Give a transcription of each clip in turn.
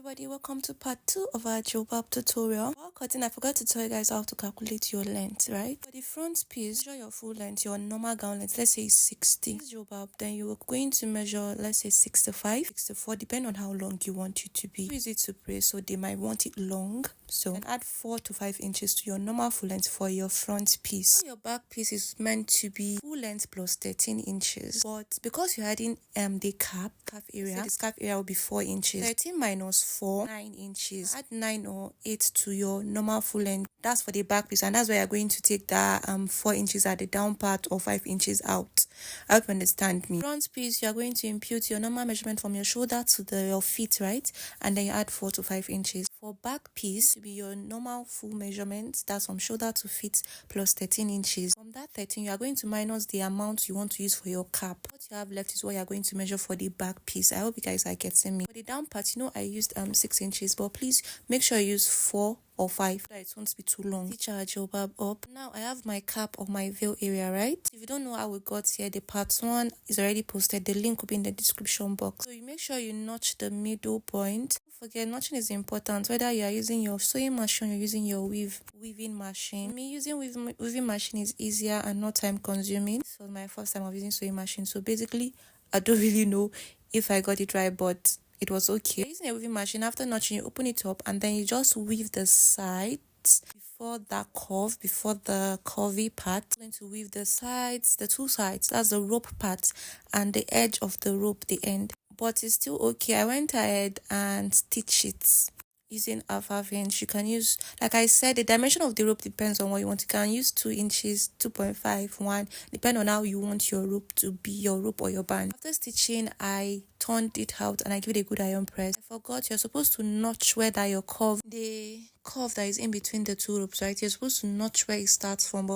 Everybody, welcome to part 2 of our Jilbab tutorial. While cutting, I forgot to tell you guys how to calculate your length, right? For the front piece, measure your full length, your normal gown length, let's say 60. This Jilbab, then you are going to measure, let's say 65, 64, depending on how long you want it to be. It's easy to braid, so they might want it long. So then add 4 to 5 inches to your normal full length for your front piece. Now your back piece is meant to be full length plus 13 inches. But because you're adding the calf area, so the calf area will be 4 inches. 13 minus 4, 9 inches. Add 9 or 8 to your normal full length. That's for the back piece, and that's why you're going to take that 4 inches at the down part or 5 inches out. I hope you understand me. Front piece, you're going to impute your normal measurement from your shoulder to your feet, right? And then you add 4 to 5 inches. For back piece, to be your normal full measurement, that's from shoulder to feet plus 13 inches. From that 13, you are going to minus the amount you want to use for your cap. What you have left is what you are going to measure for the back piece. I hope you guys are getting me. For the down part, I used 6 inches, but please make sure you use 4 or 5 so that it won't be too long. Stitch our Jilbab up. Now I have my cap or my veil area, right? If you don't know how we got here, the part 1 is already posted. The link will be in the description box. So you make sure you notch the middle point. Don't forget, notching is important, whether you are using your sewing machine or you're using your weaving machine. Me using weaving machine is easier and not time consuming. This was my first time of using sewing machine, so basically I don't really know if I got it right, but it was okay. Using a weaving machine, after notching, you open it up and then you just weave the sides before that curve, before the curvy part. I'm going to weave the sides, the two sides, that's the rope part, and the edge of the rope, the end. But it's still okay. I went ahead and stitched it using half inch. You can use, like I said, the dimension of the rope depends on what you want. You can use 2 inches, 2.5, 1, depending on how you want your rope to be, your rope or your band. After stitching, I turned it out and I give it a good iron press. I forgot, you're supposed to notch where that your curve, the curve that is in between the two ropes, right? You're supposed to notch where it starts from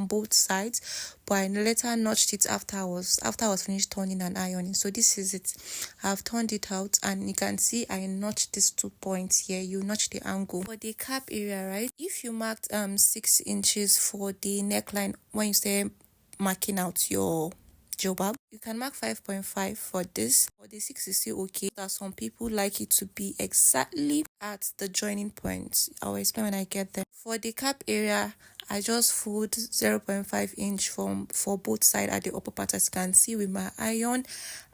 both sides, but I later notched it after I was finished turning and ironing. So this is it. I've turned it out and you can see I notched these 2 points here. You notch the angle for the cap area, right? If you marked 6 inches for the neckline when you say marking out your Jilbab, you can mark 5.5 for this, but the 6 is still okay. That some people like it to be exactly at the joining point. I'll explain when I get there. For the cap area, I just fold 0.5 inch for both sides at the upper part, as you can see with my iron.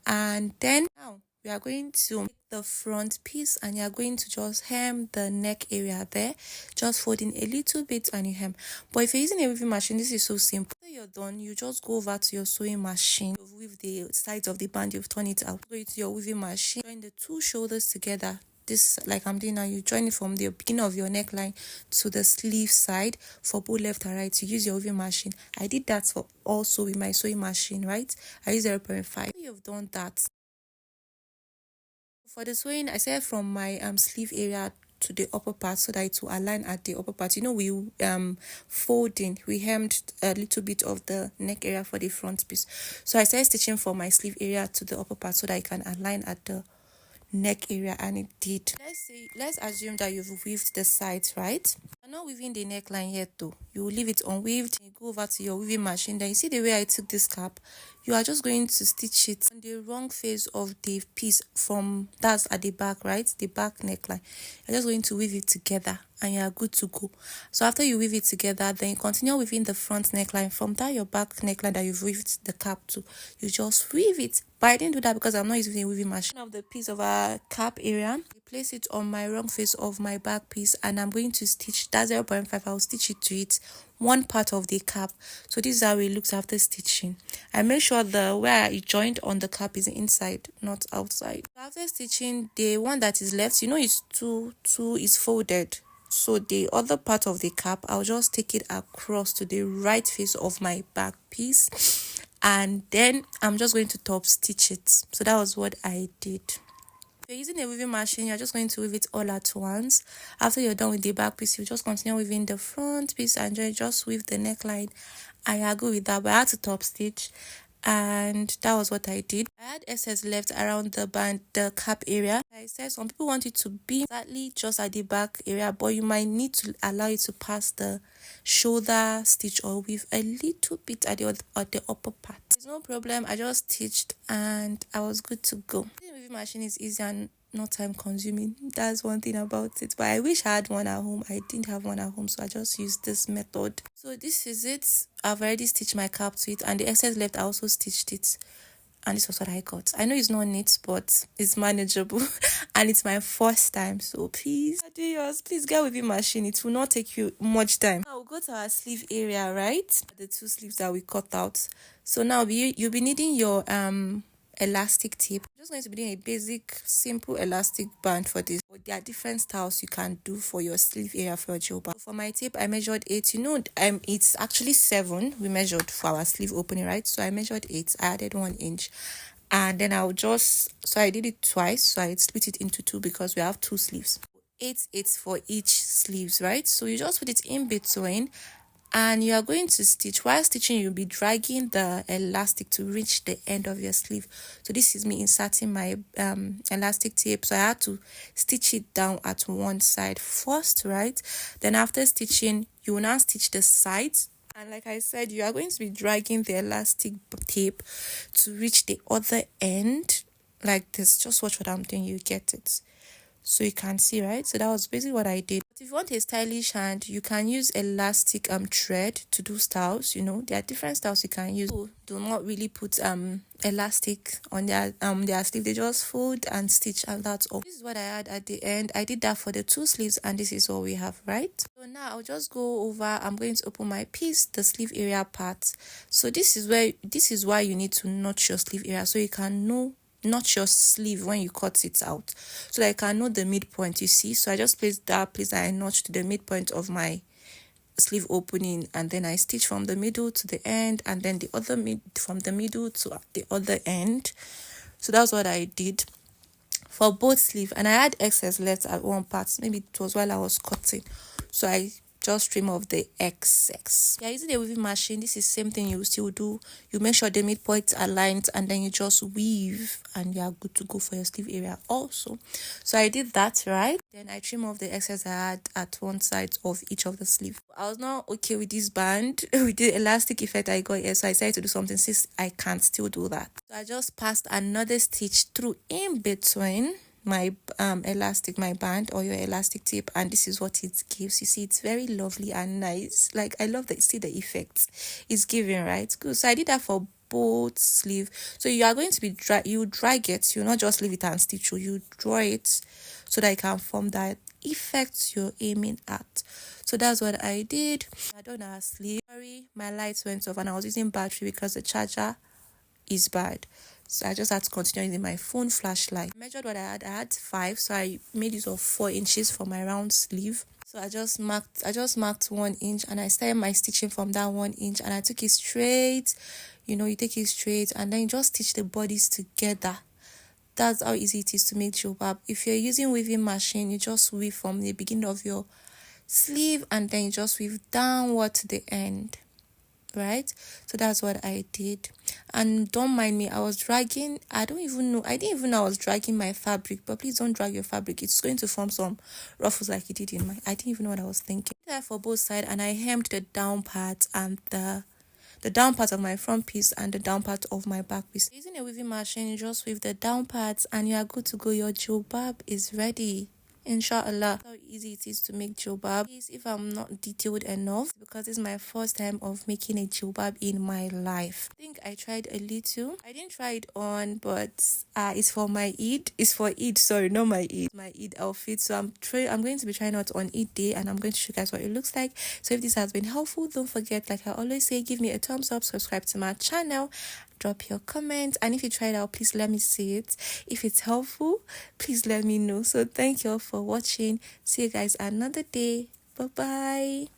And then now we are going to make the front piece and you're going to just hem the neck area there, just folding a little bit and you hem. But if you're using a weaving machine, this is so simple. After you're done, you just go over to your sewing machine, weave the sides of the band, you've torn it out, go to your weaving machine, join the two shoulders together. This, like I'm doing now, you join it from the beginning of your neckline to the sleeve side for both left and right. You use your weaving machine. I did that for also with my sewing machine, right? I use 0.5. You've done that. For the sewing, I said from my sleeve area to the upper part so that it will align at the upper part. We folding, we hemmed a little bit of the neck area for the front piece. So I started stitching from my sleeve area to the upper part so that it can align at the neck area, and it did. Let's assume that you've weaved the sides, right? You're not weaving the neckline yet though. You will leave it unweaved. You go over to your weaving machine. Then you see the way I took this cap. You are just going to stitch it on the wrong face of the piece that's at the back, right? The back neckline. You're just going to weave it together and you are good to go. So after you weave it together, then you continue weaving the front neckline. From that, your back neckline that you've weaved the cap to, you just weave it. But I didn't do that because I'm not using a weaving machine. Of the piece of our cap area, I place it on my wrong face of my back piece and I'm going to stitch that 0.5. I'll stitch it to it, one part of the cap. So this is how it looks after stitching. I make sure the where it joined on the cap is inside, not outside. After stitching, the one that is left, it's two is folded. So the other part of the cap, I'll just take it across to the right face of my back piece. And then I'm just going to top stitch it. So that was what I did. If you're using a weaving machine, you're just going to weave it all at once. After you're done with the back piece, you just continue weaving the front piece and just weave the neckline. I agree with that, but I had to top stitch. And that was what I did. I had excess left around the band, the cap area. Like I said, some people want it to be exactly just at the back area, but you might need to allow it to pass the shoulder stitch or weave a little bit at the upper part. There's no problem. I just stitched and I was good to go. The weaving machine is easy and not time consuming. That's one thing about it. But I wish I had one at home. I didn't have one at home, so I just used this method. So this is it. I've already stitched my cap to it, and the excess left I also stitched it. And this was what I got. I know it's not neat, but it's manageable. And it's my first time. So please do yours. Please get with your machine. It will not take you much time. Now we'll go to our sleeve area, right? The 2 sleeves that we cut out. So now you'll be needing your elastic tape. I'm just going to be doing a basic simple elastic band for this, but there are different styles you can do for your sleeve area for your jilbab. So for my tape I measured 8. It's actually 7 we measured for our sleeve opening, right? So I measured 8. I added 1 inch, and then I did it twice. So I split it into 2 because we have 2 sleeves. 8 for each sleeves, right? So you just put it in between, and you are going to stitch. While stitching, you'll be dragging the elastic to reach the end of your sleeve. So this is me inserting my elastic tape. So I had to stitch it down at one side first, right? Then after stitching, you will now stitch the sides. And like I said, you are going to be dragging the elastic tape to reach the other end like this. Just watch what I'm doing, you get it. So you can see, right? So that was basically what I did. But if you want a stylish hand, you can use elastic thread to do styles. There are different styles you can use. People do not really put elastic on their sleeve. They just fold and stitch, and that's all. This is what I had at the end. I did that for the 2 sleeves, and this is all we have, right? So now I'll just go over. I'm going to open my piece, the sleeve area part. So this is why you need to notch your sleeve area, so you can notch your sleeve when you cut it out, so that I can know the midpoint, you see. So I just placed that place that I notched to the midpoint of my sleeve opening, and then I stitch from the middle to the end, and then the other from the middle to the other end. So that's what I did for both sleeve, and I had excess left at one part. Maybe it was while I was cutting, so I just trim off the excess. Yeah, using a weaving machine, this is same thing you still do. You make sure the midpoint aligns, and then you just weave, and you are good to go for your sleeve area also. So I did that, right? Then I trim off the excess I had at one side of each of the sleeve. I was not okay with this band with the elastic effect I got here, so I decided to do something since I can't still do that. So I just passed another stitch through in between my elastic, my band, or your elastic tape, and this is what it gives. You see, it's very lovely and nice. Like, I love that. See the effects it's giving, right? Good. So I did that for both sleeve. So you are going to be drag it. You not just leave it and stitch. You draw it so that it can form that effect you're aiming at. So that's what I did. I done our sleeve. Sorry, my lights went off, and I was using battery because the charger is bad. So I just had to continue using my phone flashlight. I measured what I had 5, so I made use of 4 inches for my round sleeve. So I just marked 1 inch, and I started my stitching from that 1 inch, and I took it straight. You take it straight, and then you just stitch the bodies together. That's how easy it is to make jilbab. If you're using weaving machine, you just weave from the beginning of your sleeve, and then you just weave downward to the end, right? So that's what I did. And don't mind me, I was dragging. I didn't even know I was dragging my fabric. But please don't drag your fabric, it's going to form some ruffles like it did in my. I didn't even know what I was thinking. I did that for both sides, and I hemmed the down part and the down part of my front piece and the down part of my back piece. Using a weaving machine, you just weave the down parts, and you are good to go. Your jilbab is ready, inshallah. How easy it is to make jilbab. Please, if I'm not detailed enough, because it's my first time of making a jilbab in my life. I think I tried a little. I didn't try it on, but it's for my Eid. It's for Eid, sorry, not my Eid. My Eid outfit. So I'm going to be trying out on Eid day, and I'm going to show you guys what it looks like. So if this has been helpful, don't forget, like I always say, give me a thumbs up, subscribe to my channel, drop your comment, and if you tried out, please let me see it. If it's helpful, please let me know. So thank you all for watching. See you guys another day. Bye bye.